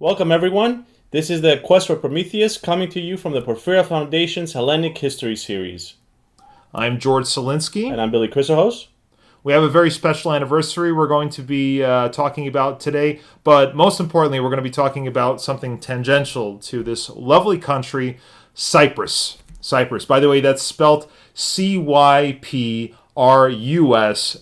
Welcome, everyone. This is the Quest for Prometheus, coming to you from the Porphyra Foundation's Hellenic History Series. I'm George Selinsky. And I'm Billy Chrissochos. We have a very special anniversary we're going to be talking about today, but most importantly, we're going to be talking about something tangential to this lovely country, Cyprus. Cyprus. By the way, that's spelt Cyprus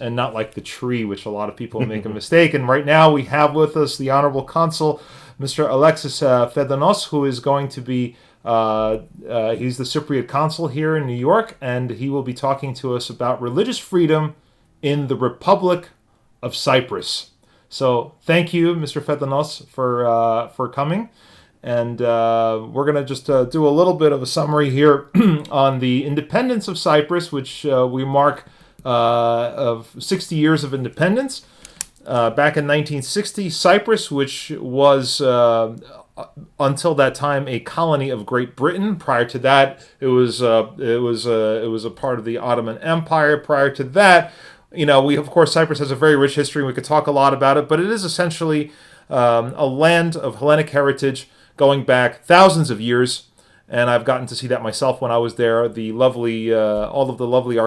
and not like the tree, which a lot of people make a mistake. And right now we have with us the Honorable Consul, Mr. Alexis Phedonos, who is going to be, he's the Cypriot Consul here in New York, and he will be talking to us about religious freedom in the Republic of Cyprus. So thank you, Mr. Phedonos, for coming. And we're going to just do a little bit of a summary here on the independence of Cyprus, which we mark of 60 years of independence. Back in 1960, Cyprus, which was until that time a colony of Great Britain. Prior to that, it was a part of the Ottoman Empire. Prior to that, of course, Cyprus has a very rich history. We could talk a lot about it, but it is essentially a land of Hellenic heritage going back thousands of years. And I've gotten to see that myself when I was there. The lovely, all of the lovely,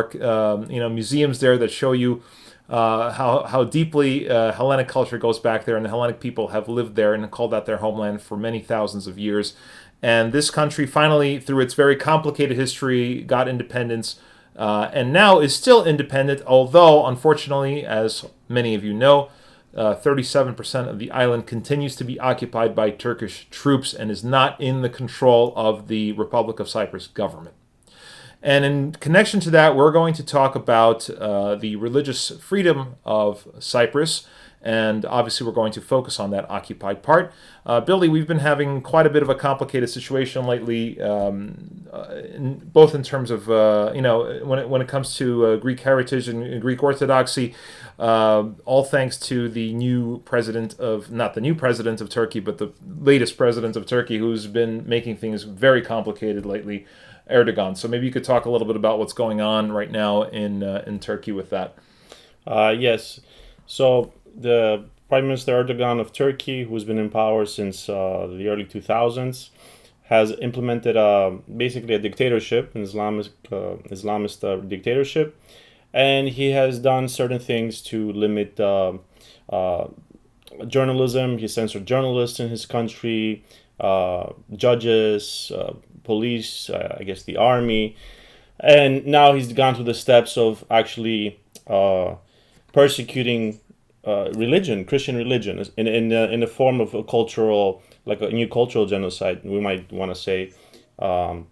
museums there that show you how deeply Hellenic culture goes back there, and the Hellenic people have lived there and called that their homeland for many thousands of years. And this country finally, through its very complicated history, got independence, and now is still independent, although, unfortunately, as many of you know, 37% of the island continues to be occupied by Turkish troops and is not in the control of the Republic of Cyprus government. And in connection to that, we're going to talk about the religious freedom of Cyprus, and obviously we're going to focus on that occupied part. Billy, we've been having quite a bit of a complicated situation lately, both in terms of, when it comes to Greek heritage and Greek Orthodoxy, all thanks to the not the new president of Turkey, but the latest president of Turkey, who's been making things very complicated lately, Erdogan. So maybe you could talk a little bit about what's going on right now in Turkey with that. Yes. So the Prime Minister Erdogan of Turkey, who's been in power since the early 2000s, has implemented basically a dictatorship, an Islamist dictatorship, and he has done certain things to limit journalism. He censored journalists in his country, judges, police, I guess the army, and now he's gone to the steps of actually persecuting Christian religion, in the form of a cultural, like a new cultural genocide, we might want to say, as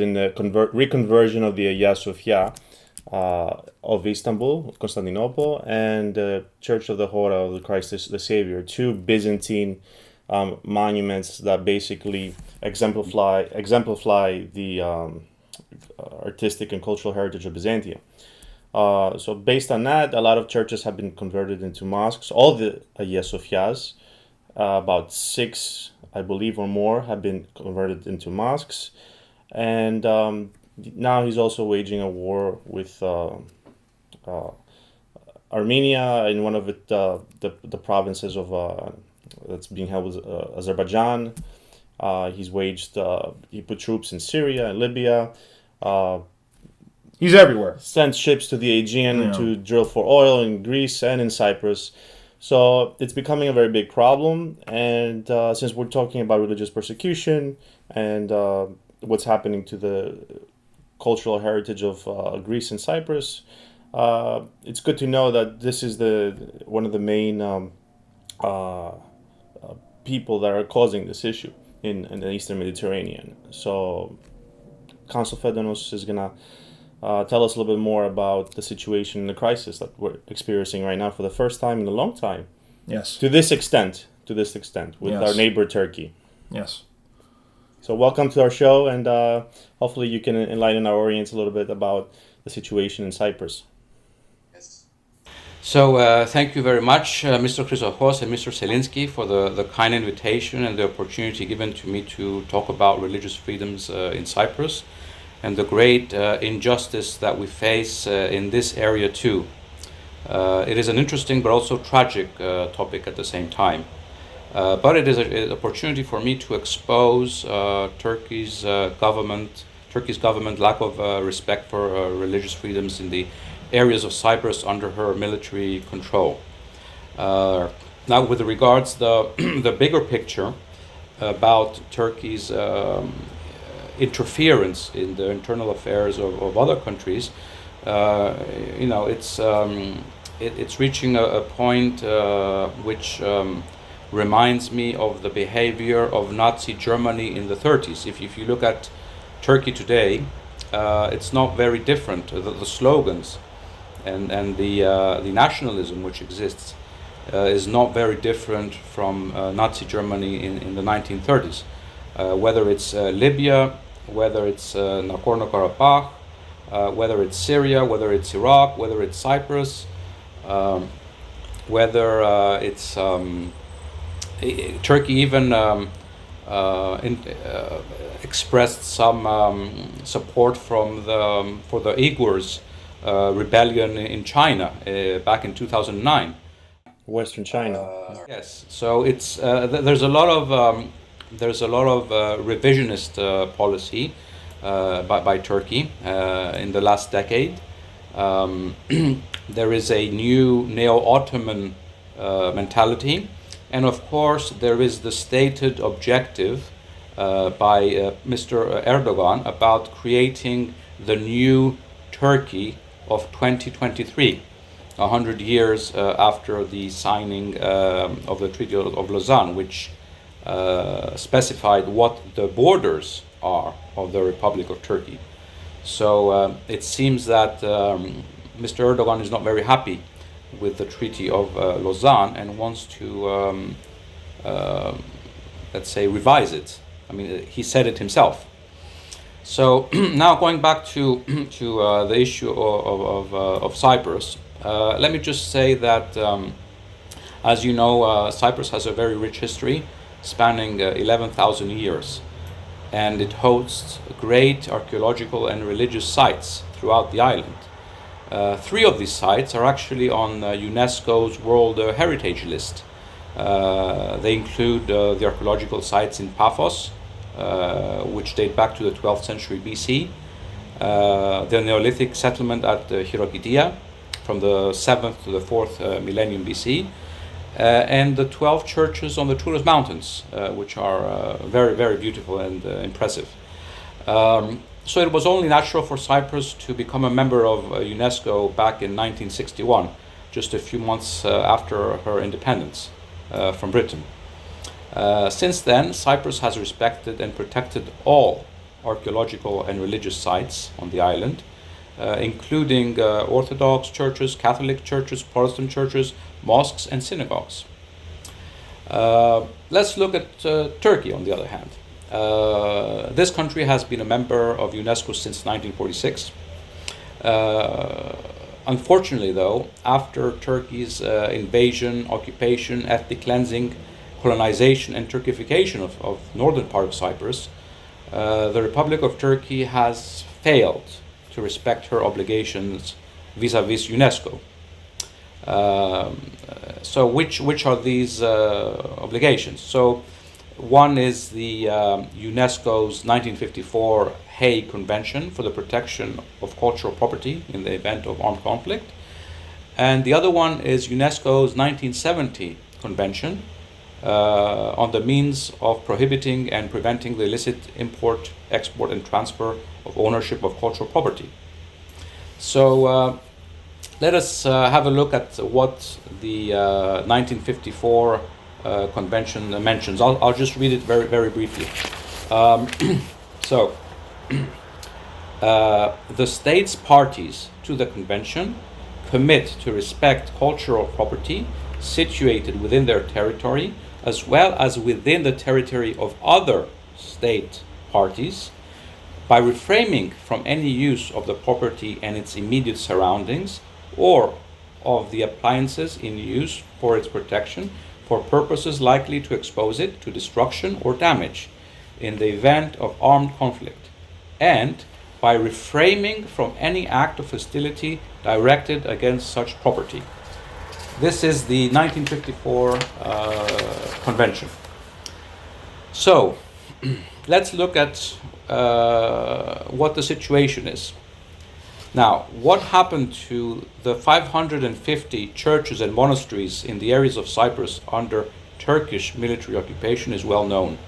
in the reconversion of the Hagia Sophia of Istanbul, of Constantinople, and the Church of the Hora of the Christ the Savior, two Byzantine monuments that basically exemplify the artistic and cultural heritage of Byzantium. So based on that, a lot of churches have been converted into mosques. All the Hagia Sophias, about 6, I believe, or more, have been converted into mosques. And now he's also waging a war with Armenia in one of the provinces of that's being held with Azerbaijan. He put troops in Syria and Libya. He's everywhere. Sent ships to the Aegean to drill for oil in Greece and in Cyprus. So it's becoming a very big problem. And since we're talking about religious persecution and what's happening to the cultural heritage of Greece and Cyprus, it's good to know that this is one of the main people that are causing this issue in the Eastern Mediterranean. So Consul Phedonos is going to tell us a little bit more about the situation and the crisis that we're experiencing right now for the first time in a long time. Yes. To this extent, with our neighbor Turkey. Yes. So welcome to our show, and hopefully you can enlighten our audience a little bit about the situation in Cyprus. So thank you very much, Mr. Chrissochos and Mr. Selinsky, for the kind invitation and the opportunity given to me to talk about religious freedoms in Cyprus and the great injustice that we face in this area too. It is an interesting but also tragic topic at the same time. But it is an opportunity for me to expose Turkey's government lack of respect for religious freedoms in the areas of Cyprus under her military control. Now, with regards the the bigger picture about Turkey's interference in the internal affairs of other countries, it's reaching a point which reminds me of the behavior of Nazi Germany in the 30s. If you look at Turkey today, it's not very different. The slogans and the nationalism which exists is not very different from Nazi Germany in the 1930s. Whether it's Libya, whether it's Nagorno-Karabakh, whether it's Syria, whether it's Iraq, whether it's Cyprus, whether it's Turkey even expressed some support for the Uyghurs rebellion in China back in 2009. Western China. Yes, so it's there's a lot of revisionist policy by Turkey in the last decade. There is a new neo-Ottoman mentality, and of course there is the stated objective by Mr. Erdogan about creating the new Turkey of 2023. 100 years after the signing of the Treaty of Lausanne, which specified what the borders are of the Republic of Turkey. So it seems that Mr. Erdogan is not very happy with the Treaty of Lausanne and wants to, let's say, revise it. I mean, he said it himself. So now going back to the issue of Cyprus. Let me just say that, as you know, Cyprus has a very rich history spanning 11,000 years, and it hosts great archaeological and religious sites throughout the island. 3 of these sites are actually on UNESCO's World Heritage List. They include the archaeological sites in Paphos, which date back to the 12th century BC, the Neolithic settlement at Hierokitia, from the 7th to the 4th millennium BC, and the 12 churches on the Taurus Mountains, which are very, very beautiful and impressive. So it was only natural for Cyprus to become a member of UNESCO back in 1961, just a few months after her independence from Britain. Since then, Cyprus has respected and protected all archaeological and religious sites on the island, including Orthodox churches, Catholic churches, Protestant churches, mosques, and synagogues. Let's look at Turkey, on the other hand. This country has been a member of UNESCO since 1946. Unfortunately, though, after Turkey's invasion, occupation, ethnic cleansing, colonization, and Turkification of northern part of Cyprus, the Republic of Turkey has failed to respect her obligations vis-a-vis UNESCO. So which are these obligations? So one is the UNESCO's 1954 Hague Convention for the protection of cultural property in the event of armed conflict. And the other one is UNESCO's 1970 Convention on the means of prohibiting and preventing the illicit import, export, and transfer of ownership of cultural property. So let us have a look at what the 1954 convention mentions. I'll just read it very, very briefly. So the states parties to the convention commit to respect cultural property situated within their territory, as well as within the territory of other state parties, by refraining from any use of the property and its immediate surroundings, or of the appliances in use for its protection, for purposes likely to expose it to destruction or damage in the event of armed conflict, and by refraining from any act of hostility directed against such property. This is the 1954 convention. So, let's look at what the situation is. Now, what happened to the 550 churches and monasteries in the areas of Cyprus under Turkish military occupation is well known.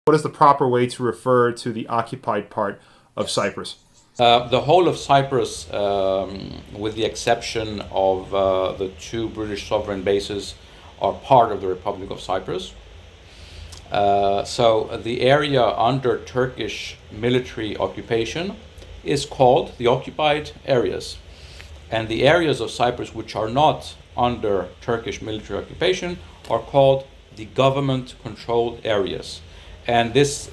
What is the proper way to refer to the occupied part of Cyprus? The whole of Cyprus, with the exception of the two British sovereign bases, are part of the Republic of Cyprus. So the area under Turkish military occupation is called the occupied areas. And the areas of Cyprus which are not under Turkish military occupation are called the government-controlled areas. And this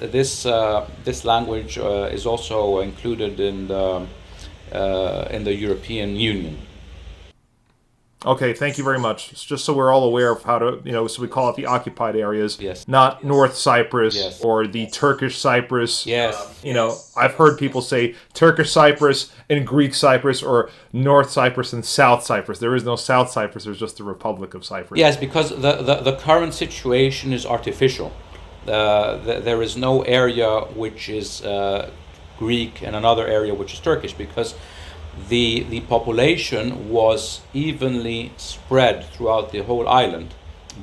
language is also included in the European Union. Okay, thank you very much. It's just so we're all aware of how to, so we call it the occupied areas, Yes. not North Cyprus Yes. or the Turkish Cyprus. Yes. I've heard people say Turkish Cyprus and Greek Cyprus, or North Cyprus and South Cyprus. There is no South Cyprus, there's just the Republic of Cyprus. Yes, because the current situation is artificial. There is no area which is Greek and another area which is Turkish, because the population was evenly spread throughout the whole island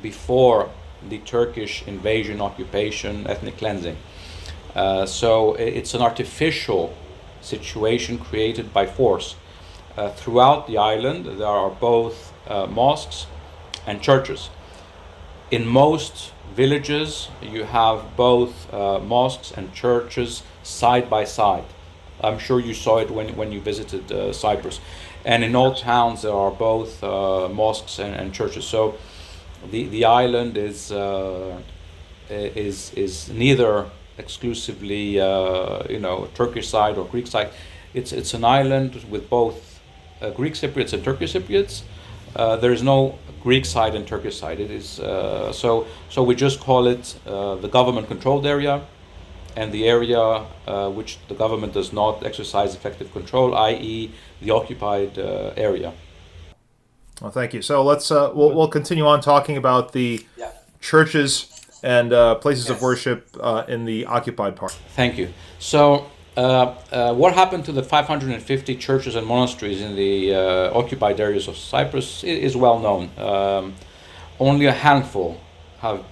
before the Turkish invasion, occupation, ethnic cleansing. So it's an artificial situation created by force. Throughout the island there are both mosques and churches. In most villages you have both mosques and churches side by side. I'm sure you saw it when you visited Cyprus. And in all towns there are both mosques and churches. So the island is neither exclusively Turkish side or Greek side. It's an island with both Greek Cypriots and Turkish Cypriots. There is no Greek side and Turkish side. It is so we just call it the government-controlled area, and the area which the government does not exercise effective control, i.e., the occupied area. Well, thank you. So let's we'll continue on talking about the churches and places of worship in the occupied part. Thank you. So what happened to the 550 churches and monasteries in the occupied areas of Cyprus is well known. Only a handful have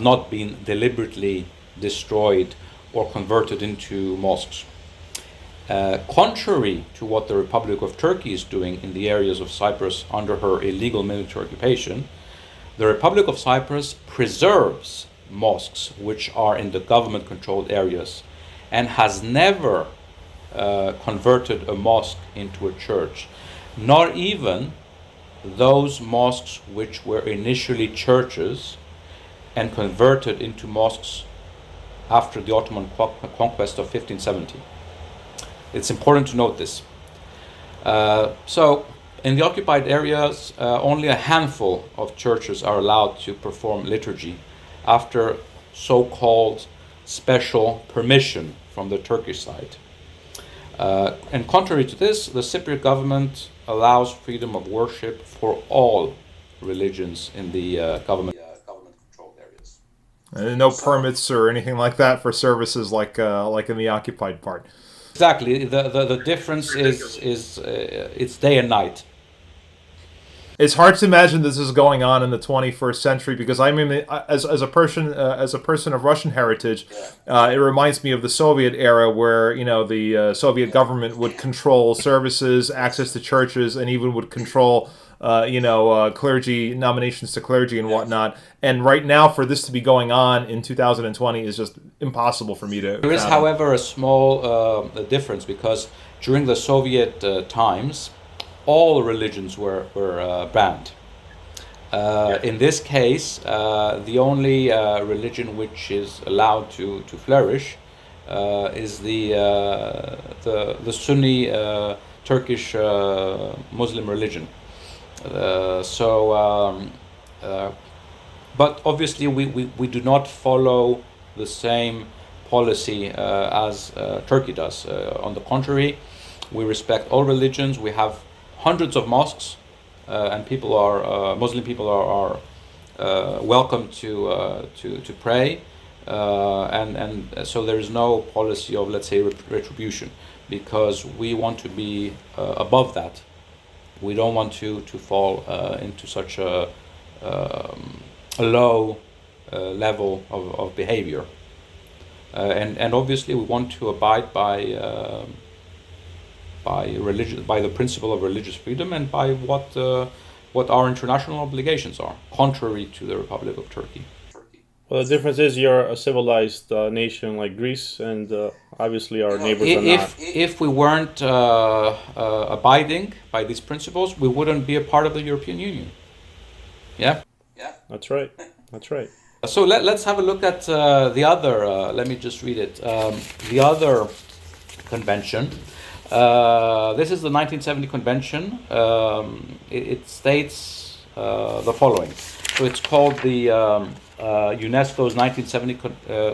not been deliberately destroyed or converted into mosques. Contrary to what the Republic of Turkey is doing in the areas of Cyprus under her illegal military occupation, the Republic of Cyprus preserves mosques which are in the government-controlled areas and has never converted a mosque into a church, not even those mosques which were initially churches and converted into mosques after the Ottoman conquest of 1570. It's important to note this. So, in the occupied areas, only a handful of churches are allowed to perform liturgy after so-called special permission from the Turkish side. And contrary to this, the Cypriot government allows freedom of worship for all religions in the government-controlled areas. And no permits or anything like that for services like in the occupied part. Exactly. The difference is it's day and night. It's hard to imagine this is going on in the 21st century, because I mean, as a person of Russian heritage, it reminds me of the Soviet era, where the Soviet government would control services, access to churches, and even would control clergy, nominations to clergy and whatnot. And right now, for this to be going on in 2020 is just impossible for me to. There is, however, a small difference, because during the Soviet times, all religions were banned. In this case, the only religion which is allowed to flourish is the Sunni Turkish Muslim religion. But obviously we do not follow the same policy as Turkey does. On the contrary, we respect all religions. We have hundreds of mosques and people are Muslim people are welcome to pray, and so there is no policy of, let's say, retribution, because we want to be above that. We don't want to fall into such a low level of behavior, and obviously we want to abide by the principle of religious freedom, and by what our international obligations are, contrary to the Republic of Turkey. Well, the difference is you're a civilized nation like Greece, and obviously our neighbors are not. If we weren't abiding by these principles, we wouldn't be a part of the European Union. Yeah? That's right. That's right. So let's have a look at the other, let me just read it, the other convention. This is the 1970 convention. It states the following. So it's called the UNESCO's 1970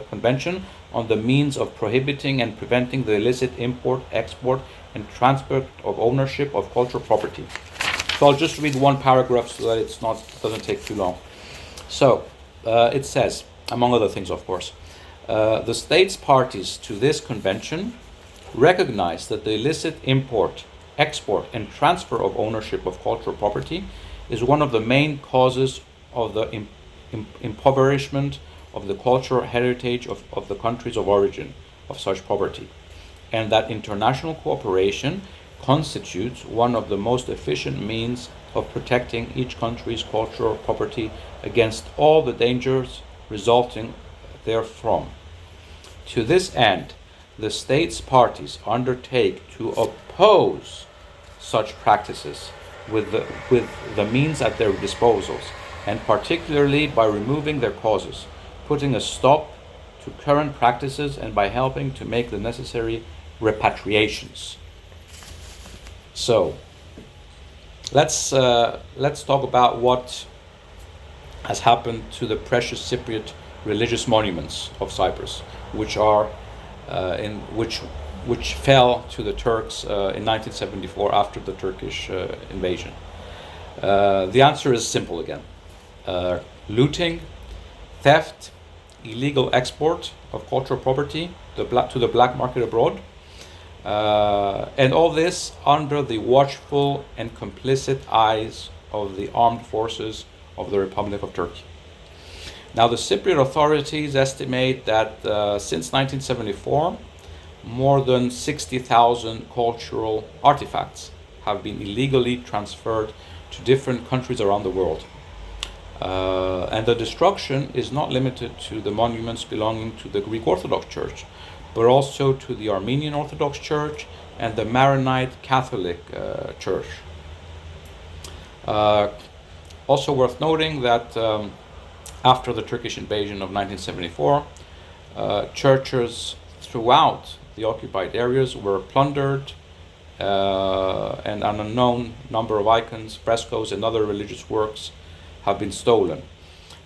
Convention on the means of prohibiting and preventing the illicit import, export, and transport of ownership of cultural property. So I'll just read one paragraph so that it doesn't take too long. So it says, among other things, of course, the states parties to this convention recognize that the illicit import, export, and transfer of ownership of cultural property is one of the main causes of the impoverishment of the cultural heritage of the countries of origin of such property, and that international cooperation constitutes one of the most efficient means of protecting each country's cultural property against all the dangers resulting therefrom. To this end, the states parties undertake to oppose such practices with the means at their disposals, and particularly by removing their causes, putting a stop to current practices, and by helping to make the necessary repatriations. So, let's talk about what has happened to the precious Cypriot religious monuments of Cyprus, which are which fell to the Turks in 1974 after the Turkish invasion. The answer is simple again. Looting, theft, illegal export of cultural property to the black market abroad, and all this under the watchful and complicit eyes of the armed forces of the Republic of Turkey. Now, the Cypriot authorities estimate that since 1974, more than 60,000 cultural artifacts have been illegally transferred to different countries around the world. And the destruction is not limited to the monuments belonging to the Greek Orthodox Church, but also to the Armenian Orthodox Church and the Maronite Catholic Church. Also worth noting that after the Turkish invasion of 1974, churches throughout the occupied areas were plundered, and an unknown number of icons, frescoes, and other religious works have been stolen.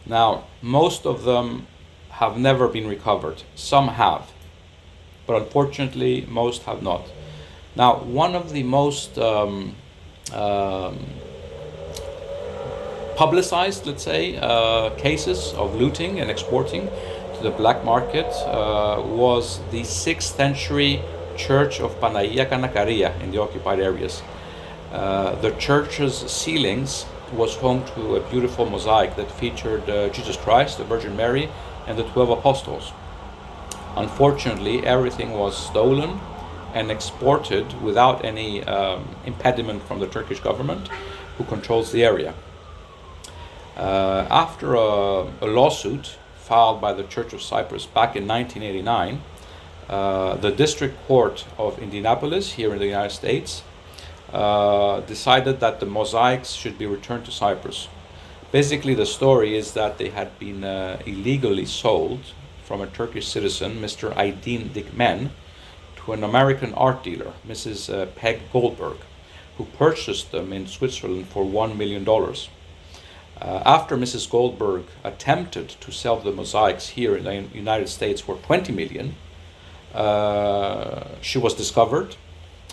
Now, most of them have never been recovered. Some have, but unfortunately, most have not. Now, one of the most publicized, let's say, cases of looting and exporting to the black market was the 6th century church of Panagia Kanakaria in the occupied areas. The church's ceilings was home to a beautiful mosaic that featured Jesus Christ, the Virgin Mary, and the 12 apostles. Unfortunately, everything was stolen and exported without any impediment from the Turkish government, who controls the area. After a lawsuit filed by the Church of Cyprus back in 1989, the District Court of Indianapolis here in the United States decided that the mosaics should be returned to Cyprus. Basically, the story is that they had been illegally sold from a Turkish citizen, Mr. Aydin Dikmen, to an American art dealer, Mrs. Peg Goldberg, who purchased them in Switzerland for $1 million. After Mrs. Goldberg attempted to sell the mosaics here in the United States for $20 million, she was discovered,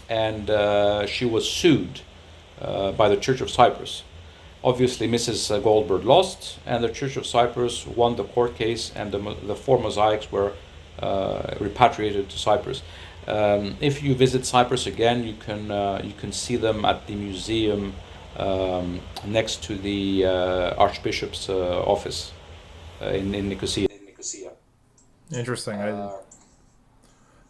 and she was sued by the Church of Cyprus. Obviously, Mrs. Goldberg lost, and the Church of Cyprus won the court case, and the 4 mosaics were repatriated to Cyprus. If you visit Cyprus again, you can see them at the museum next to the Archbishop's office in Nicosia. Interesting.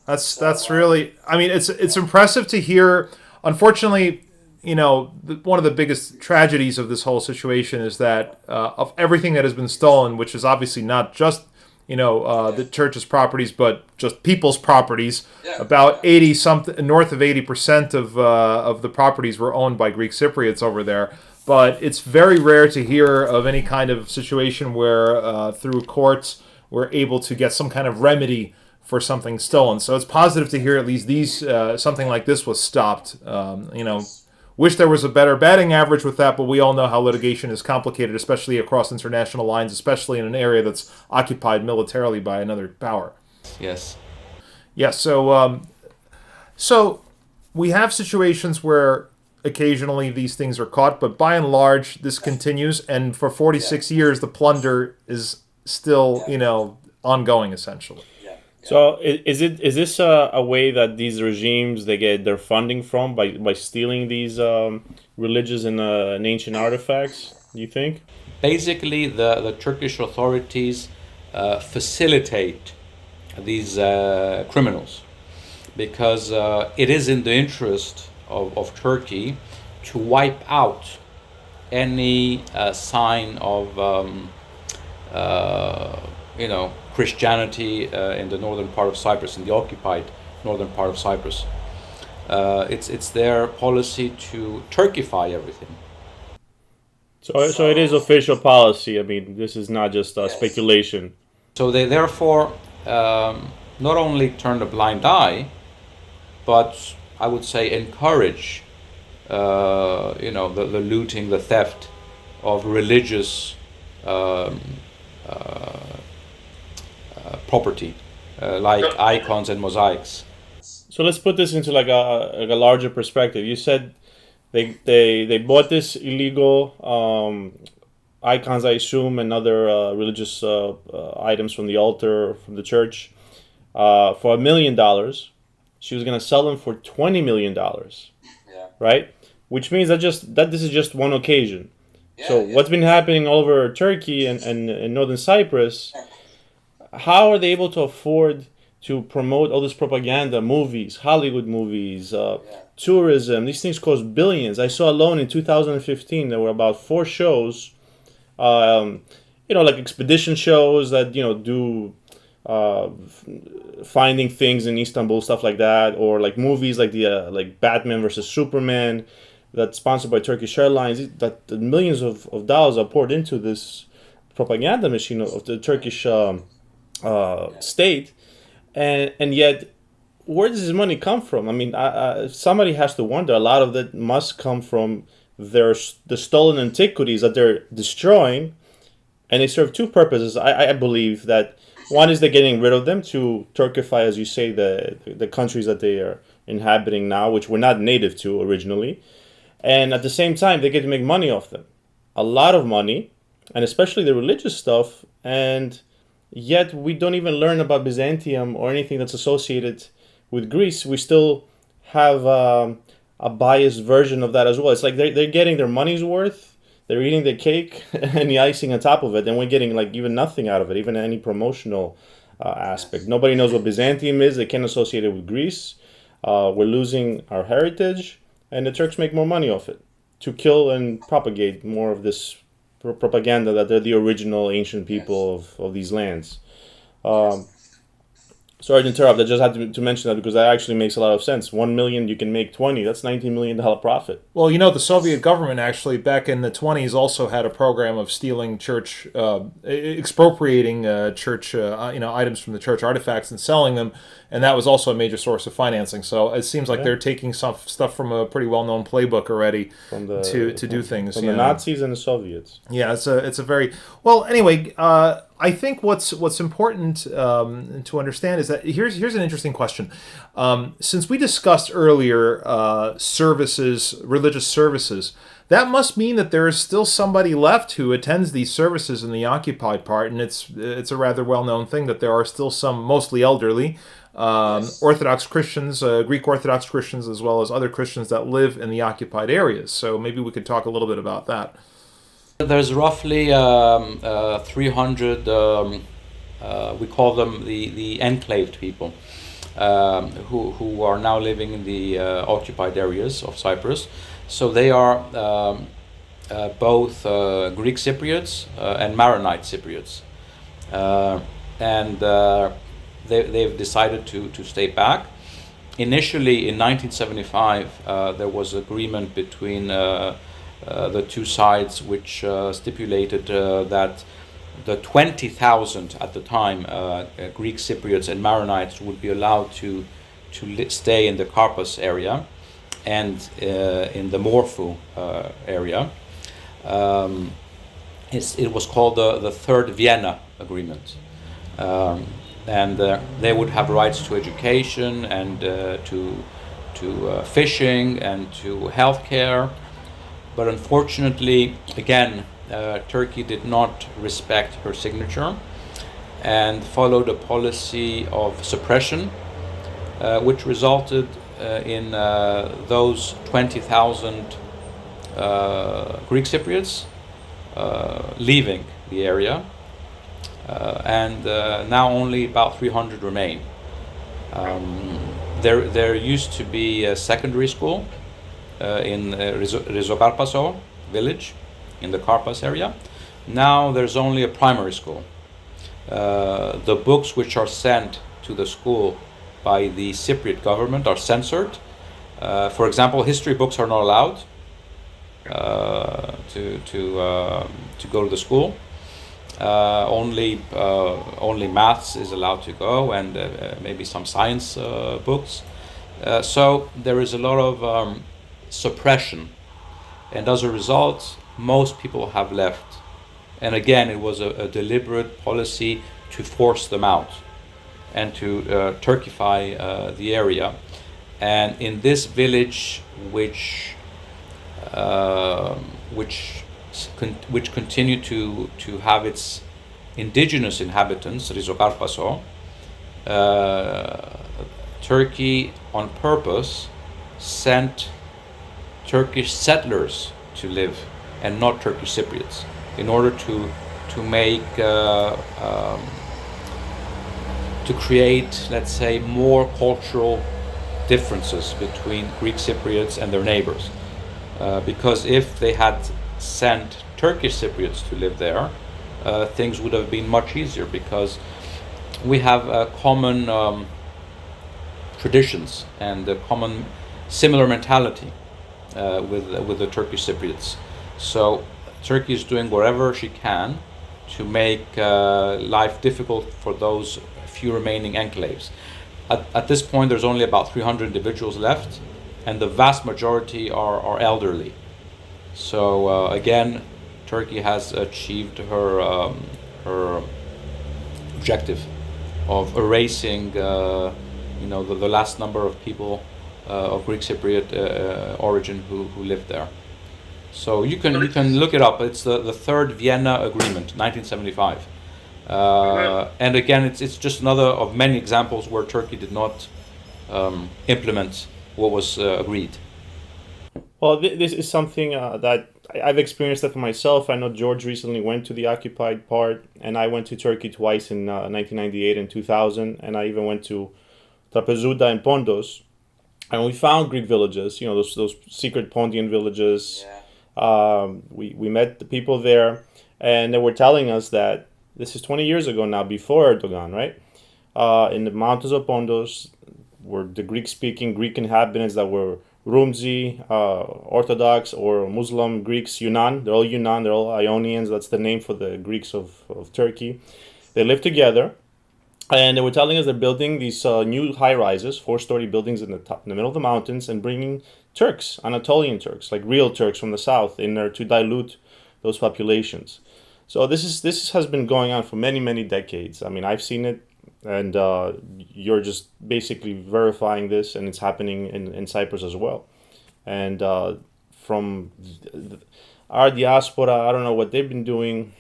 That's really. I mean, it's impressive to hear. Unfortunately, one of the biggest tragedies of this whole situation is that of everything that has been stolen, which is obviously not just the church's properties, but just people's properties. Yeah. About 80 something, north of 80% of the properties were owned by Greek Cypriots over there. But it's very rare to hear of any kind of situation where through courts we're able to get some kind of remedy for something stolen. So it's positive to hear at least something like this was stopped. Wish there was a better batting average with that, but we all know how litigation is complicated, especially across international lines, especially in an area that's occupied militarily by another power. Yes. Yeah, so we have situations where occasionally these things are caught, but by and large, this continues, and for 46 years, the plunder is still, ongoing, essentially. So is this a way that these regimes, they get their funding from by stealing these religious and ancient artifacts, do you think? Basically, the Turkish authorities facilitate these criminals because it is in the interest of Turkey to wipe out any sign of Christianity in the northern part of Cyprus, in the occupied northern part of Cyprus. It's their policy to Turkify everything. So it is official policy. I mean, this is not just speculation. So they therefore not only turn a blind eye, but I would say encourage, the looting, the theft of religious property, like icons and mosaics. So let's put this into like a larger perspective. You said they bought this illegal icons, I assume, and other religious items from the altar, from the church, for $1 million. She was going to sell them for $20 million, right? Which means that this is just one occasion. So what's been happening all over Turkey and northern Cyprus? How are they able to afford to promote all this propaganda, movies, Hollywood movies, tourism? These things cost billions. I saw alone in 2015 there were about 4 shows, like expedition shows that do finding things in Istanbul, stuff like that, or like movies like the like Batman versus Superman, that's sponsored by Turkish Airlines. That the millions of dollars are poured into this propaganda machine of the Turkish state, and yet where does this money come from? I mean, somebody has to wonder. A lot of that must come from the stolen antiquities that they're destroying, and they serve 2 purposes. I believe that one is they're getting rid of them to Turkify, as you say, the countries that they are inhabiting now, which we're not native to originally, and at the same time they get to make money off them, a lot of money, and especially the religious stuff, and yet we don't even learn about Byzantium or anything that's associated with Greece. We still have a biased version of that as well. It's like they're getting their money's worth. They're eating the cake and the icing on top of it, and we're getting like even nothing out of it, even any promotional aspect. Nobody knows what Byzantium is. They can't associate it with Greece. We're losing our heritage, and the Turks make more money off it to kill and propagate more of this propaganda that they're the original ancient people of these lands. Sorry to interrupt. I just had to mention that because that actually makes a lot of sense. 1 million, you can make 20. That's $19 million profit. Well, the Soviet government actually back in the 20s also had a program of stealing church, expropriating church, items from the church, artifacts, and selling them. and that was also a major source of financing. So it seems like Yeah. they're taking some stuff from a pretty well-known playbook already From to do things. from the Nazis and the Soviets. Yeah, it's a very well. Anyway, I think what's important to understand is that here's an interesting question. Since we discussed earlier services, religious services, that must mean that there is still somebody left who attends these services in the occupied part, and it's a rather well-known thing that there are still some, mostly elderly, Orthodox Christians, Greek Orthodox Christians, as well as other Christians that live in the occupied areas. So maybe we could talk a little bit about that. There's roughly 300, we call them the enclaved people, who are now living in the occupied areas of Cyprus. So they are both Greek Cypriots and Maronite Cypriots. And they've decided to stay back. Initially, in 1975, there was agreement between the two sides, which stipulated that the 20,000 at the time Greek Cypriots and Maronites would be allowed to stay in the Karpas area and in the Morphu area. It was called the Third Vienna Agreement. And they would have rights to education and to fishing and to healthcare. But unfortunately, again, Turkey did not respect her signature and followed a policy of suppression, which resulted in those 20,000 Greek Cypriots leaving the area, and now only about 300 remain. There used to be a secondary school in Rizokarpaso village in the Karpas area. Now there's only a primary school. The books which are sent to the school by the Cypriot government are censored. For example, history books are not allowed to go to the school. Only maths is allowed to go, and maybe some science books. So there is a lot of suppression, and as a result, most people have left. And again, it was a deliberate policy to force them out and to Turkify the area. And in this village, which continued to have its indigenous inhabitants, Rizokarpaso, Turkey on purpose sent Turkish settlers to live and not Turkish Cypriots, in order to make to create, let's say, more cultural differences between Greek Cypriots and their neighbors. Because if they had sent Turkish Cypriots to live there, things would have been much easier, because we have common traditions and a common similar mentality with the Turkish Cypriots. So Turkey is doing whatever she can to make life difficult for those few remaining enclaves. At this point, there's only about 300 individuals left, and the vast majority are elderly. So again, Turkey has achieved her objective of erasing, the last number of people of Greek Cypriot origin who lived there. So you can look it up. It's the Third Vienna Agreement, 1975. And again, it's just another of many examples where Turkey did not implement what was agreed. Well, this is something that I've experienced that for myself. I know George recently went to the occupied part, and I went to Turkey twice in 1998 and 2000, and I even went to Trapezuda and Pontos, and we found Greek villages, those secret Pontian villages. Yeah. We met the people there, and they were telling us that this is 20 years ago now, before Erdogan, right? In the mountains of Pontos were the Greek-speaking Greek inhabitants that were Rumzi, Orthodox or Muslim Greeks, Yunan. They're all Yunan, they're all Ionians. That's the name for the Greeks of Turkey. They lived together, And they were telling us they're building these new high rises, 4-story buildings in the top, in the middle of the mountains, and bringing Turks, Anatolian Turks, like real Turks from the south, in there to dilute those populations. So this has been going on for many decades. I mean, I've seen it, and you're just basically verifying this, and it's happening in Cyprus as well. And from our diaspora, I don't know what they've been doing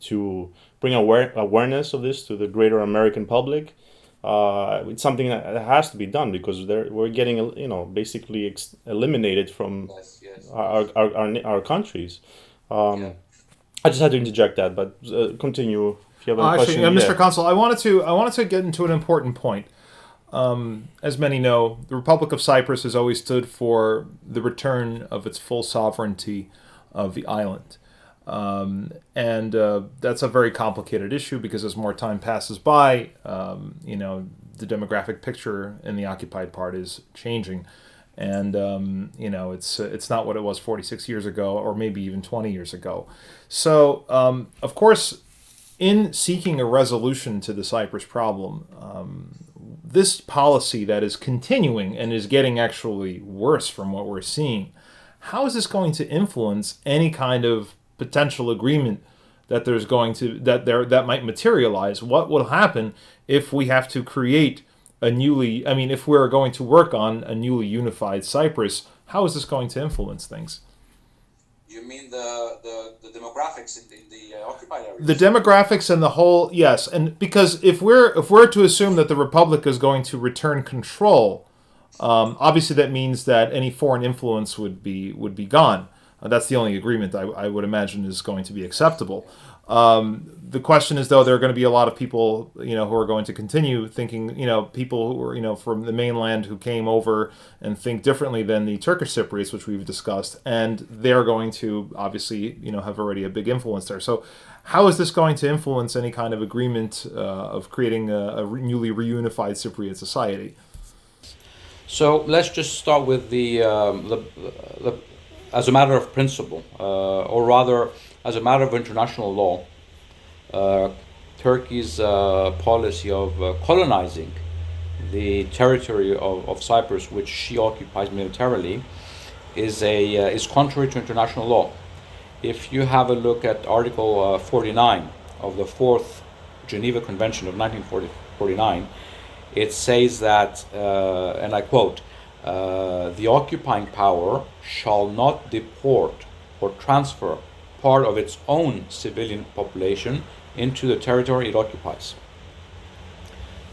to bring awareness of this to the greater American public. It's something that has to be done because we're getting, basically eliminated from Yes, yes, our countries. yeah. I just had to interject that, but continue if you have any Actually, question. Mr. Consul, I wanted to get into an important point. As many know, the Republic of Cyprus has always stood for the return of its full sovereignty of the island. And that's a very complicated issue because as more time passes by, the demographic picture in the occupied part is changing. And, it's not what it was 46 years ago or maybe even 20 years ago. So, of course, in seeking a resolution to the Cyprus problem, this policy that is continuing and is getting actually worse from what we're seeing, how is this going to influence any kind of potential agreement that there's going to that might materialize? What will happen if we have to create if we're going to work on a newly unified Cyprus? How is this going to influence things? You mean the demographics in the occupied areas? The demographics and the whole, yes, and because if we're to assume that the Republic is going to return control, obviously that means that any foreign influence would be gone. That's the only agreement I would imagine is going to be acceptable. The question is, though, there are going to be a lot of people, who are going to continue thinking, people who are, from the mainland who came over and think differently than the Turkish Cypriots, which we've discussed, and they're going to obviously, have already a big influence there. So, how is this going to influence any kind of agreement of creating a newly reunified Cypriot society? So let's just start with the as a matter of principle, or rather, as a matter of international law, Turkey's policy of colonizing the territory of Cyprus, which she occupies militarily, is contrary to international law. If you have a look at Article 49 of the Fourth Geneva Convention of 1949, it says that, and I quote, the occupying power shall not deport or transfer part of its own civilian population into the territory it occupies.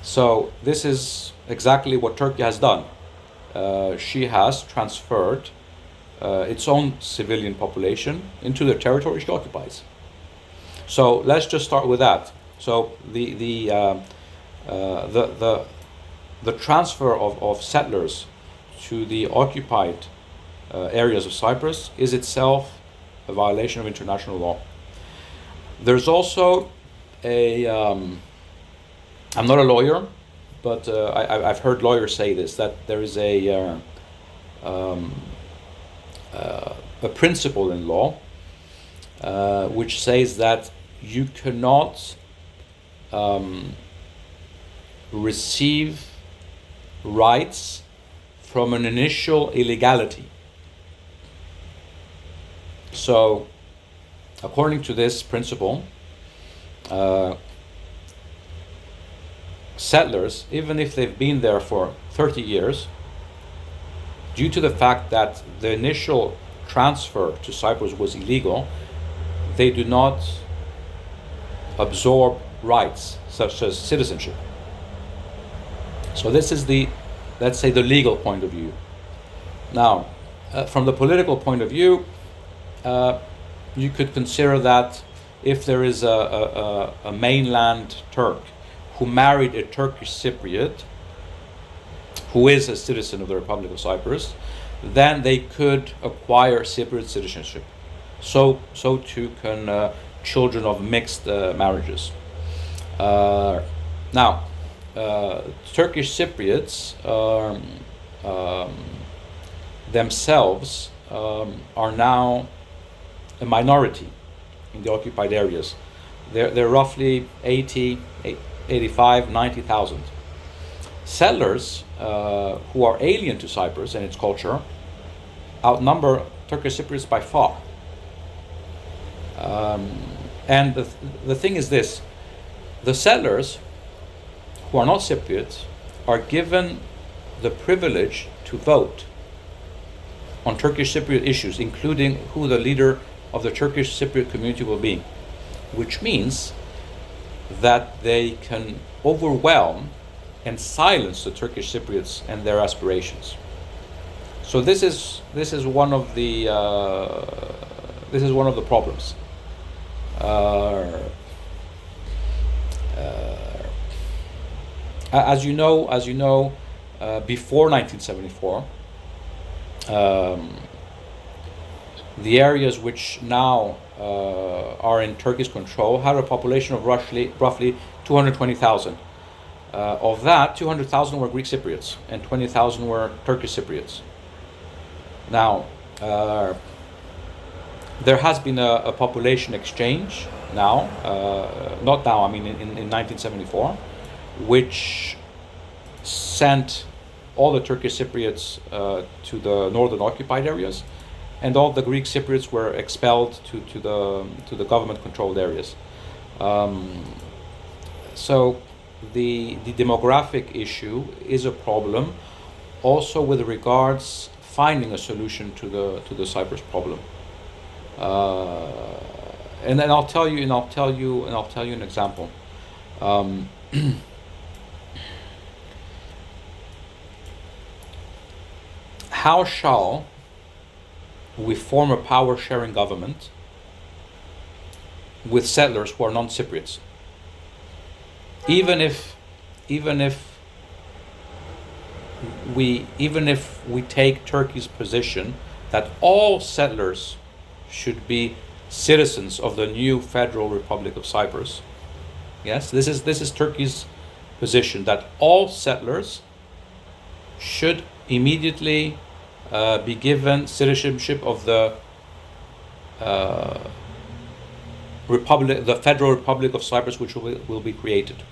So this is exactly what Turkey has done. She has transferred its own civilian population into the territory she occupies. So let's just start with that. So the transfer of settlers to the occupied areas of Cyprus is itself a violation of international law. There's also I'm not a lawyer, but I've heard lawyers say this, that there is a principle in law which says that you cannot receive rights from an initial illegality. So, according to this principle, settlers, even if they've been there for 30 years, due to the fact that the initial transfer to Cyprus was illegal, they do not absorb rights such as citizenship. So this is let's say, the legal point of view. Now, from the political point of view, you could consider that if there is a mainland Turk who married a Turkish Cypriot who is a citizen of the Republic of Cyprus, then they could acquire Cypriot citizenship. So too can children of mixed marriages. Now, Turkish Cypriots themselves are now a minority in the occupied areas. They're roughly 85, 90,000. Settlers who are alien to Cyprus and its culture outnumber Turkish Cypriots by far. And the thing is this: the settlers who are not Cypriots are given the privilege to vote on Turkish Cypriot issues, including who the leader of the Turkish Cypriot community will be, which means that they can overwhelm and silence the Turkish Cypriots and their aspirations. So this is one of the problems. As you know, before 1974, the areas which now are in Turkish control had a population of roughly 220,000. Of that, 200,000 were Greek Cypriots and 20,000 were Turkish Cypriots. Now, there has been a population exchange now, not now, I mean in 1974, which sent all the Turkish Cypriots to the northern occupied areas, and all the Greek Cypriots were expelled to the government-controlled areas. So the demographic issue is a problem, also with regards finding a solution to the Cyprus problem. And then I'll tell you an example. How shall we form a power-sharing government with settlers who are non-Cypriots? Even if we take Turkey's position that all settlers should be citizens of the new Federal Republic of Cyprus. Yes, this is Turkey's position, that all settlers should immediately be given citizenship of the the Federal Republic of Cyprus, which will be created.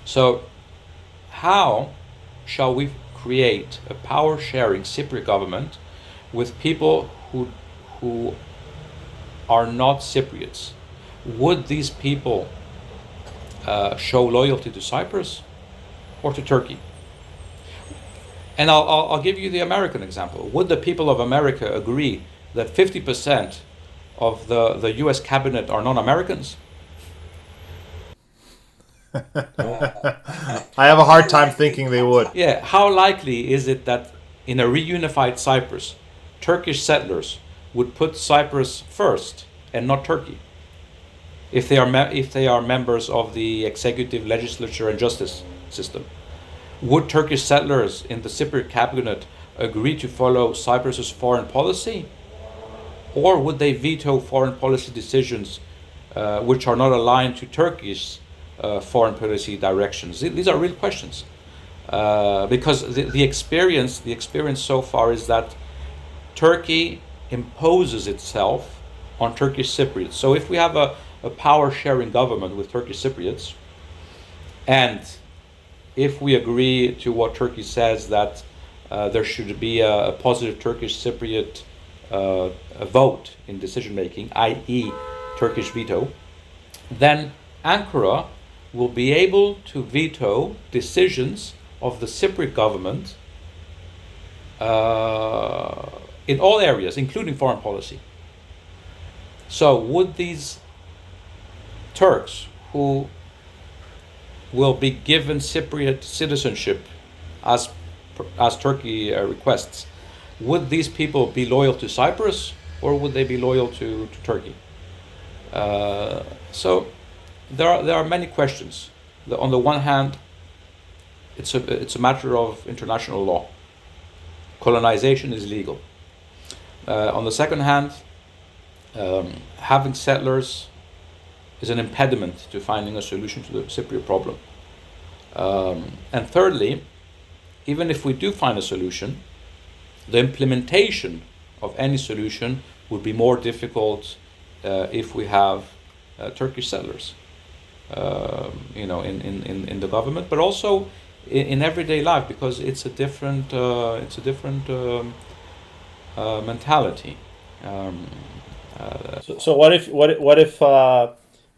So, how shall we create a power-sharing Cypriot government with people who are not Cypriots? Would these people show loyalty to Cyprus or to Turkey? And I'll give you the American example. Would the people of America agree that 50% of the US cabinet are non-Americans? I have a hard time thinking they would. Yeah, how likely is it that in a reunified Cyprus, Turkish settlers would put Cyprus first and not Turkey, if they are members of the executive, legislature, and justice system? Would Turkish settlers in the Cypriot cabinet agree to follow Cyprus's foreign policy, or would they veto foreign policy decisions which are not aligned to Turkey's foreign policy directions? These are real questions, because the experience so far is that Turkey imposes itself on Turkish Cypriots. So if we have a power-sharing government with Turkish Cypriots, and if we agree to what Turkey says, that there should be a positive Turkish Cypriot vote in decision-making, i.e. Turkish veto, then Ankara will be able to veto decisions of the Cypriot government in all areas, including foreign policy. So would these Turks who will be given Cypriot citizenship as Turkey requests, would these people be loyal to Cyprus or would they be loyal to Turkey? So there are many questions. On the one hand, it's a matter of international law. Colonization is legal. On the second hand, having settlers is an impediment to finding a solution to the Cypriot problem. And thirdly, even if we do find a solution, the implementation of any solution would be more difficult if we have Turkish settlers. in the government, but also in everyday life, because it's a different mentality. So what if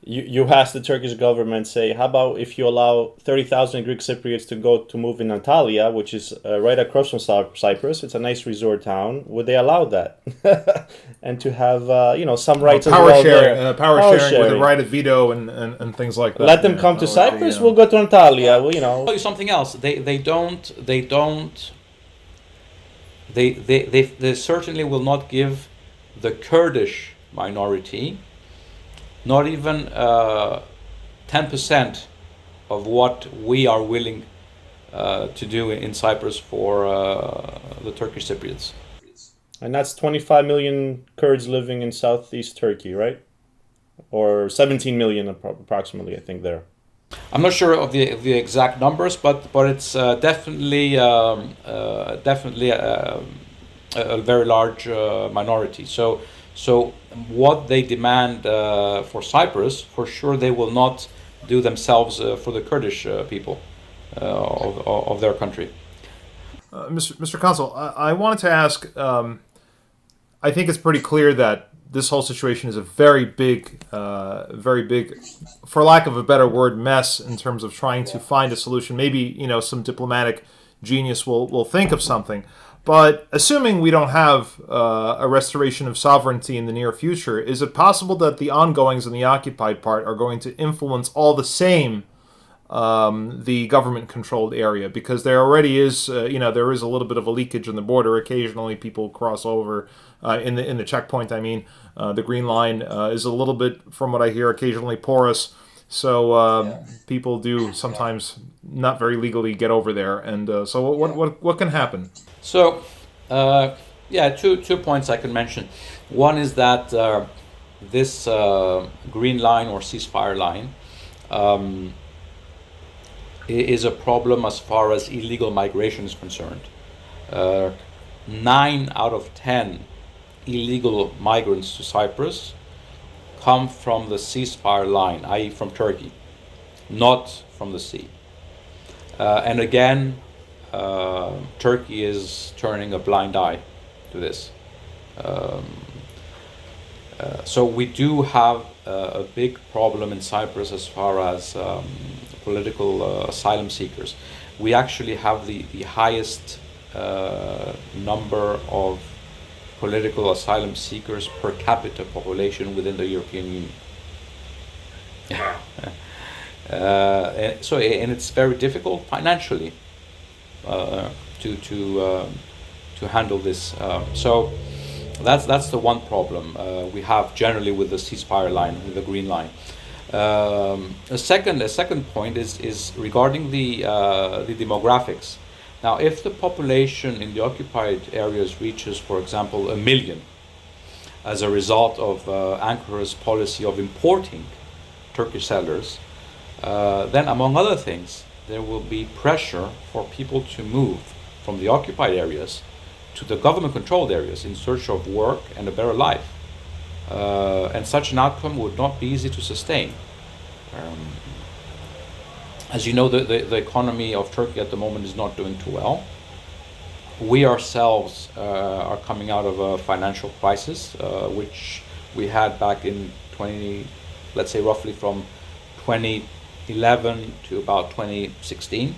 you ask the Turkish government, say, how about if you allow 30,000 Greek Cypriots to move in Antalya, which is right across from Cyprus? It's a nice resort town. Would they allow that? And to have some rights as well there. Power sharing with a right of veto and things like that. Let them come to Cyprus. We'll go to Antalya. Well, I'll tell you something else. They certainly will not give the Kurdish minority not even 10% of what we are willing to do in Cyprus for the Turkish Cypriots. And that's 25 million Kurds living in southeast Turkey, right? Or 17 million approximately, I think, there. I'm not sure of the exact numbers, but it's definitely a very large minority. So what they demand for Cyprus, for sure, they will not do themselves for the Kurdish people of their country. Mr. Consul, I wanted to ask. I think it's pretty clear that this whole situation is a very big, for lack of a better word, mess in terms of trying to find a solution. Maybe some diplomatic genius will think of something. But assuming we don't have a restoration of sovereignty in the near future, is it possible that the ongoings in the occupied part are going to influence all the same the government-controlled area? Because there already is, there is a little bit of a leakage in the border. Occasionally, people cross over in the checkpoint. I mean, the Green Line is a little bit, from what I hear, occasionally porous. So people do sometimes not very legally get over there. And so what can happen? So, two points I can mention. One is that this Green Line or ceasefire line is a problem as far as illegal migration is concerned. 9 out of 10 illegal migrants to Cyprus come from the ceasefire line, i.e. from Turkey, not from the sea. And again, Turkey is turning a blind eye to this. So we do have a big problem in Cyprus as far as political asylum seekers. We actually have the highest number of political asylum seekers per capita population within the European Union. And it's very difficult financially to handle this. So that's the one problem we have generally with the ceasefire line, with the Green Line. A second point is regarding the demographics. Now, if the population in the occupied areas reaches, for example, 1 million, as a result of Ankara's policy of importing Turkish settlers, then, among other things, there will be pressure for people to move from the occupied areas to the government-controlled areas in search of work and a better life. And such an outcome would not be easy to sustain. As you know, the economy of Turkey at the moment is not doing too well. We ourselves are coming out of a financial crisis, which we had back in let's say roughly from 2011 to about 2016.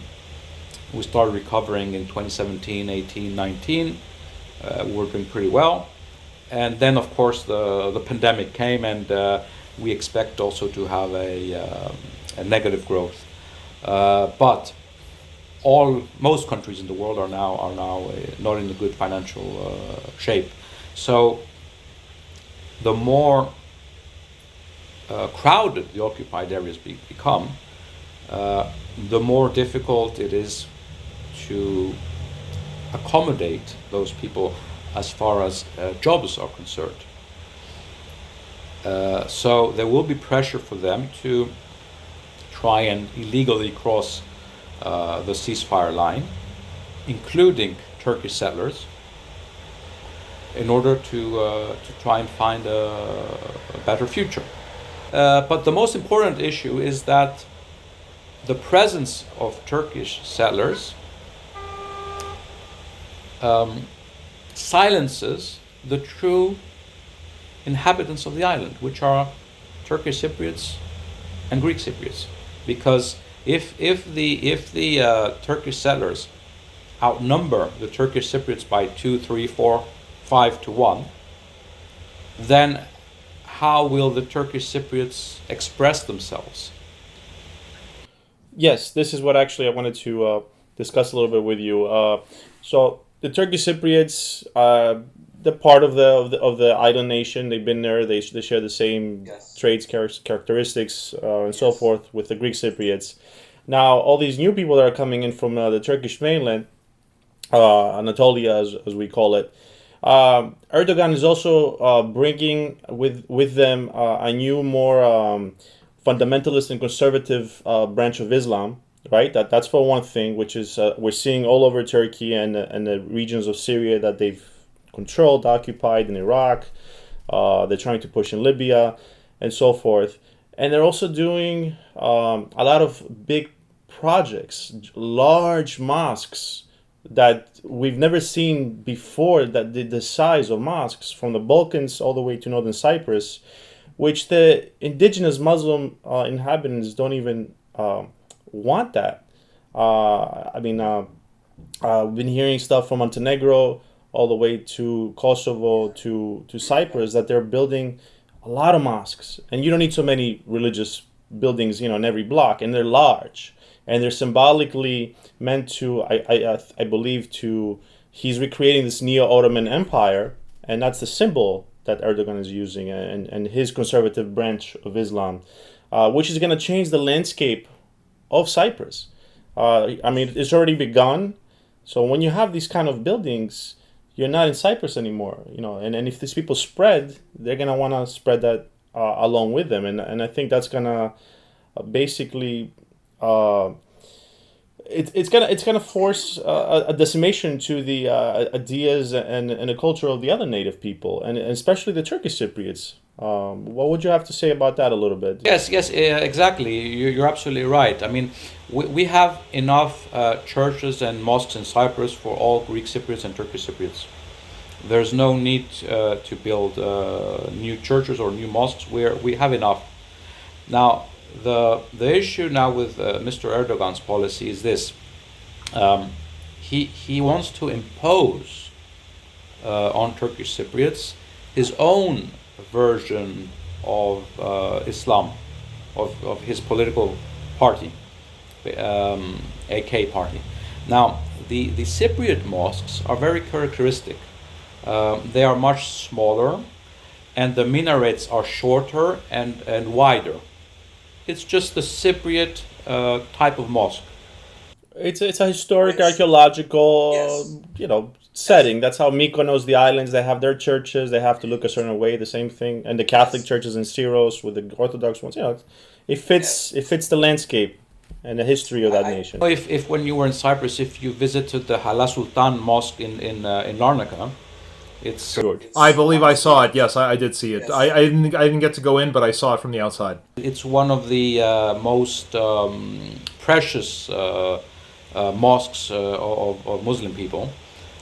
We started recovering in 2017, 18, 19. We're doing pretty well. And then, of course, the pandemic came, and we expect also to have a negative growth. But most countries in the world are now not in a good financial shape. So the more crowded the occupied areas become, the more difficult it is to accommodate those people as far as jobs are concerned. So there will be pressure for them to try and illegally cross the ceasefire line, including Turkish settlers, in order to try and find a better future. But the most important issue is that the presence of Turkish settlers silences the true inhabitants of the island, which are Turkish Cypriots and Greek Cypriots. Because if the Turkish settlers outnumber the Turkish Cypriots by 2, 3, 4, 5 to 1, then how will the Turkish Cypriots express themselves? Yes, this is what actually I wanted to discuss a little bit with you. So the Turkish Cypriots, they're part of the island nation. They've been there. They share the same traits, characteristics, and so forth with the Greek Cypriots. Now, all these new people that are coming in from the Turkish mainland, Anatolia, as we call it, Erdogan is also bringing with them a new, more fundamentalist and conservative branch of Islam. Right, that's for one thing, which is we're seeing all over Turkey and the regions of Syria that they've controlled, occupied in Iraq. They're trying to push in Libya, and so forth. And they're also doing a lot of big projects, large mosques that we've never seen before. That the size of mosques from the Balkans all the way to northern Cyprus, which the indigenous Muslim inhabitants don't even want that. I've been hearing stuff from Montenegro all the way to Kosovo to Cyprus that they're building a lot of mosques, and you don't need so many religious buildings, in every block, and they're large, and they're symbolically meant to, I believe, he's recreating this Neo-Ottoman Empire, and that's the symbol that Erdogan is using, and his conservative branch of Islam, which is going to change the landscape of Cyprus. It's already begun. So when you have these kind of buildings, you're not in Cyprus anymore, and if these people spread, they're going to want to spread that along with them. And I think that's going to basically, it's gonna force a decimation to the ideas and the culture of the other native people, and especially the Turkish Cypriots. What would you have to say about that a little bit? Yes, exactly. You're absolutely right. I mean, we have enough churches and mosques in Cyprus for all Greek Cypriots and Turkish Cypriots. There's no need to build new churches or new mosques. We have enough. Now, the issue now with Mr. Erdogan's policy is this. He wants to impose on Turkish Cypriots his own version of Islam, of his political party, AK party. Now, the Cypriot mosques are very characteristic. They are much smaller, and the minarets are shorter and wider. It's just the Cypriot type of mosque. It's a historic, archaeological, setting. That's how Mykonos, the islands, they have their churches. They have to look a certain way. The same thing, and the Catholic churches in Syros with the Orthodox ones. It fits the landscape and the history of that nation. If when you were in Cyprus, if you visited the Hala Sultan Mosque in Larnaca, it's I believe I saw it. Yes, I did see it. Yes. I didn't get to go in, but I saw it from the outside. It's one of the most precious mosques of Muslim people,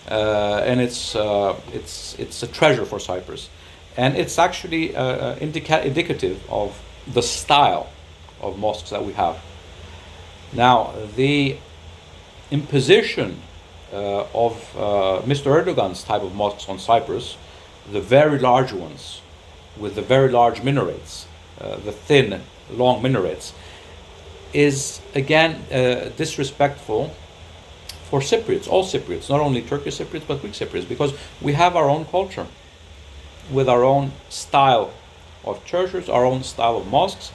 and it's a treasure for Cyprus, and it's actually indicative of the style of mosques that we have. Now, the imposition of Mr. Erdogan's type of mosques on Cyprus, the very large ones with the very large minarets, the thin, long minarets, is again disrespectful for Cypriots, all Cypriots, not only Turkish Cypriots but Greek Cypriots, because we have our own culture with our own style of churches, our own style of mosques.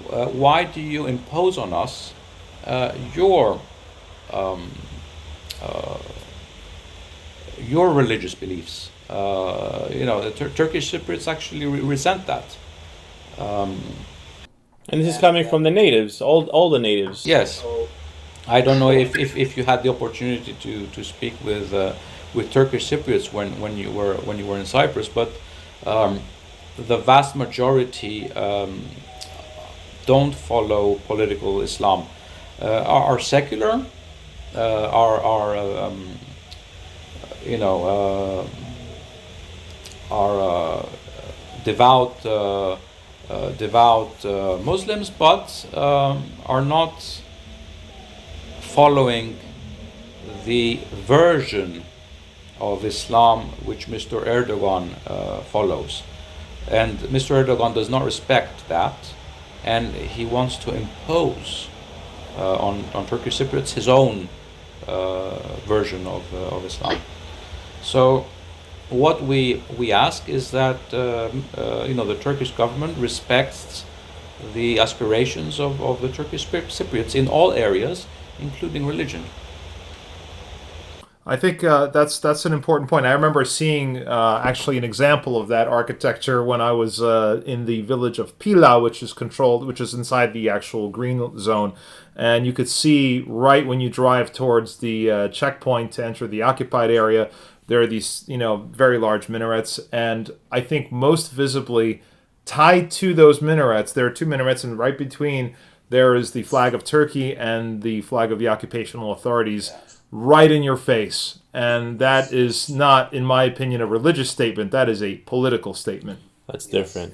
Why do you impose on us your religious beliefs? The Turkish Cypriots actually resent that. And this is coming from the natives, all the natives. Yes. I don't know if you had the opportunity to speak with Turkish Cypriots when you were in Cyprus, but the vast majority don't follow political Islam. Are secular, are devout Muslims, but are not following the version of Islam which Mr. Erdogan follows. And Mr. Erdogan does not respect that, and he wants to impose on Turkish Cypriots his own version of Islam. So what we ask is that the Turkish government respects the aspirations of the Turkish Cypriots in all areas, including religion. I think that's an important point. I remember seeing actually an example of that architecture when I was in the village of Pila, which is inside the actual green zone, and you could see right when you drive towards the checkpoint to enter the occupied area, there are these very large minarets, and I think most visibly tied to those minarets, there are two minarets, and right between there is the flag of Turkey and the flag of the occupational authorities. Right in your face. And that is not, in my opinion, a religious statement. That is a political statement. That's different.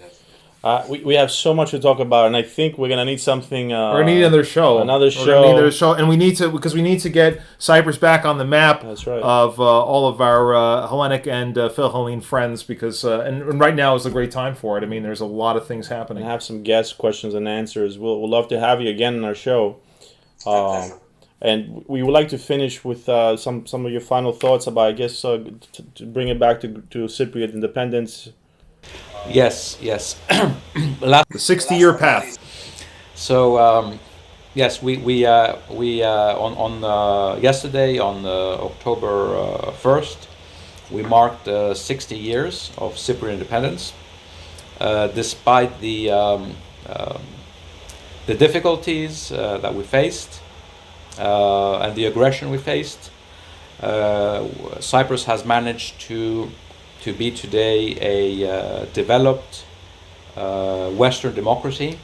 We have so much to talk about, and I think we're gonna need something. We're gonna need another show. And we need to get Cyprus back on the map. That's right. Of all of our Hellenic and Philhellene friends, because and right now is a great time for it. I mean, there's a lot of things happening. And have some guest questions and answers. We'll love to have you again on our show. And we would like to finish with some of your final thoughts about, I guess, to bring it back to Cypriot independence. Yes. The 60-year path. So, yes, we on yesterday, on October 1st, we marked 60 years of Cypriot independence. Despite the difficulties that we faced, and the aggression we faced, Cyprus has managed to be today a developed Western democracy,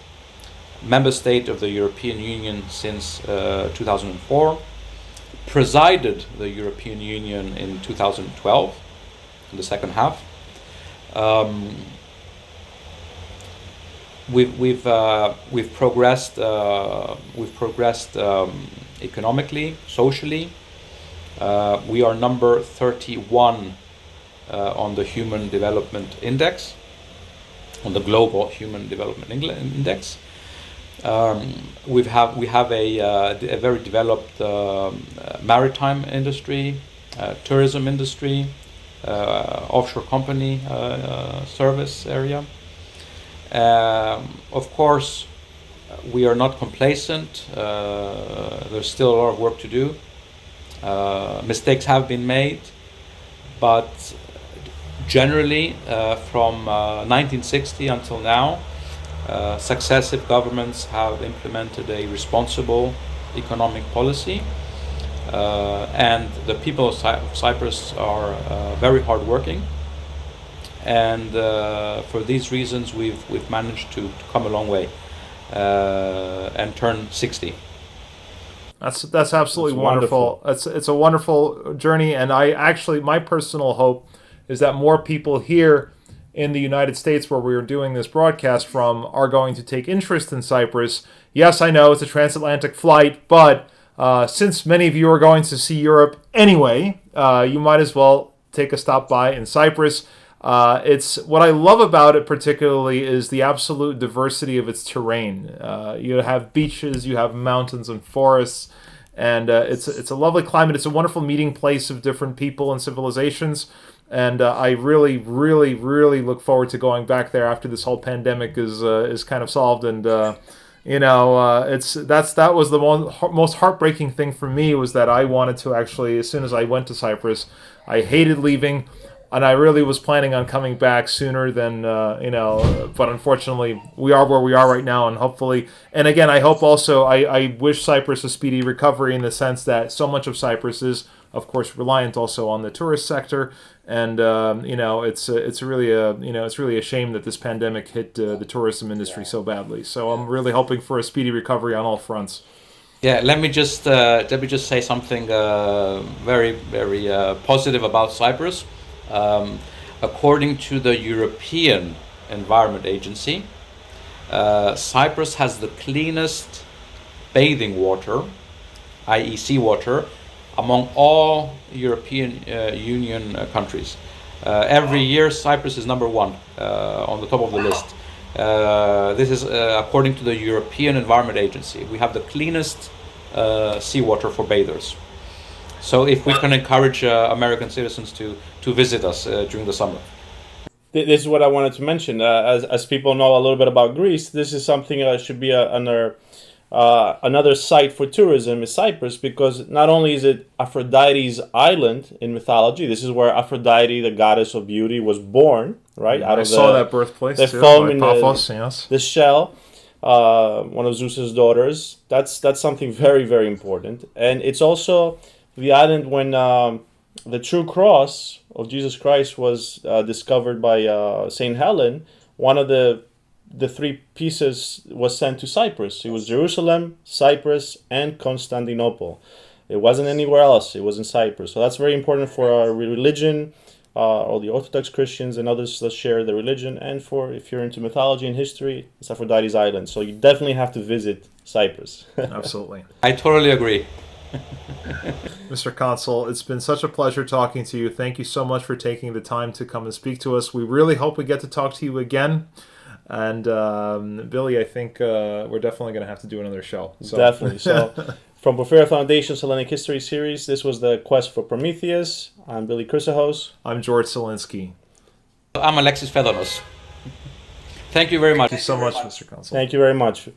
member state of the European Union since 2004, presided the European Union in 2012, in the second half. We've progressed. We've progressed economically, socially. We are number 31 on the Human Development Index, on the Global Human Development Index. We have a very developed maritime industry, tourism industry, offshore company service area. Of course, we are not complacent. There's still a lot of work to do. Mistakes have been made, but generally, from 1960 until now, successive governments have implemented a responsible economic policy, and the people of Cyprus are very hardworking. And for these reasons, we've managed to come a long way and turn 60. That's absolutely wonderful. It's a wonderful journey, and my personal hope is that more people here in the United States, where we are doing this broadcast from, are going to take interest in Cyprus. Yes, I know it's a transatlantic flight, but since many of you are going to see Europe anyway, you might as well take a stop by in Cyprus. It's what I love about it particularly is the absolute diversity of its terrain. You have beaches, you have mountains and forests, and it's a lovely climate. It's a wonderful meeting place of different people and civilizations, and I really, really, really look forward to going back there after this whole pandemic is kind of solved. And that was the most heartbreaking thing for me, was that I wanted to actually, as soon as I went to Cyprus, I hated leaving. And I really was planning on coming back sooner than, but unfortunately we are where we are right now, and hopefully, and again, I hope also, I wish Cyprus a speedy recovery, in the sense that so much of Cyprus is of course, reliant also on the tourist sector. And it's really a shame that this pandemic hit the tourism industry so badly. So I'm really hoping for a speedy recovery on all fronts. Yeah, let me just say something very very positive about Cyprus. According to the European Environment Agency, Cyprus has the cleanest bathing water, i.e. seawater, among all European Union countries. Every year Cyprus is number one on the top of the list. This is according to the European Environment Agency. We have the cleanest seawater for bathers. So if we can encourage American citizens to visit us during the summer. This is what I wanted to mention. As people know a little bit about Greece, this is something that should be another site for tourism is Cyprus, because not only is it Aphrodite's island in mythology, this is where Aphrodite, the goddess of beauty, was born, right? I saw that birthplace too, foam in Paphos, yes. the shell, one of Zeus's daughters. That's something very, very important. And it's also the island when the true cross of Jesus Christ was discovered by Saint Helen. One of the three pieces was sent to Cyprus. It was Jerusalem, Cyprus, and Constantinople. It wasn't anywhere else. It was in Cyprus. So that's very important for our religion, all the Orthodox Christians and others that share the religion, and for if you're into mythology and history, it's Aphrodite's island. So you definitely have to visit Cyprus. Absolutely. I totally agree. Mr. Consul, it's been such a pleasure talking to you. Thank you so much for taking the time to come and speak to us. We really hope we get to talk to you again. And Billy, I think we're definitely going to have to do another show. So. Definitely. So from Porphyra Foundation's Hellenic History Series, this was the Quest for Prometheus. I'm Billy Chrissochos. I'm George Selinsky. I'm Alexis Phedonos. Thank you very much. Thank you so much, Mr. Consul. Thank you very much.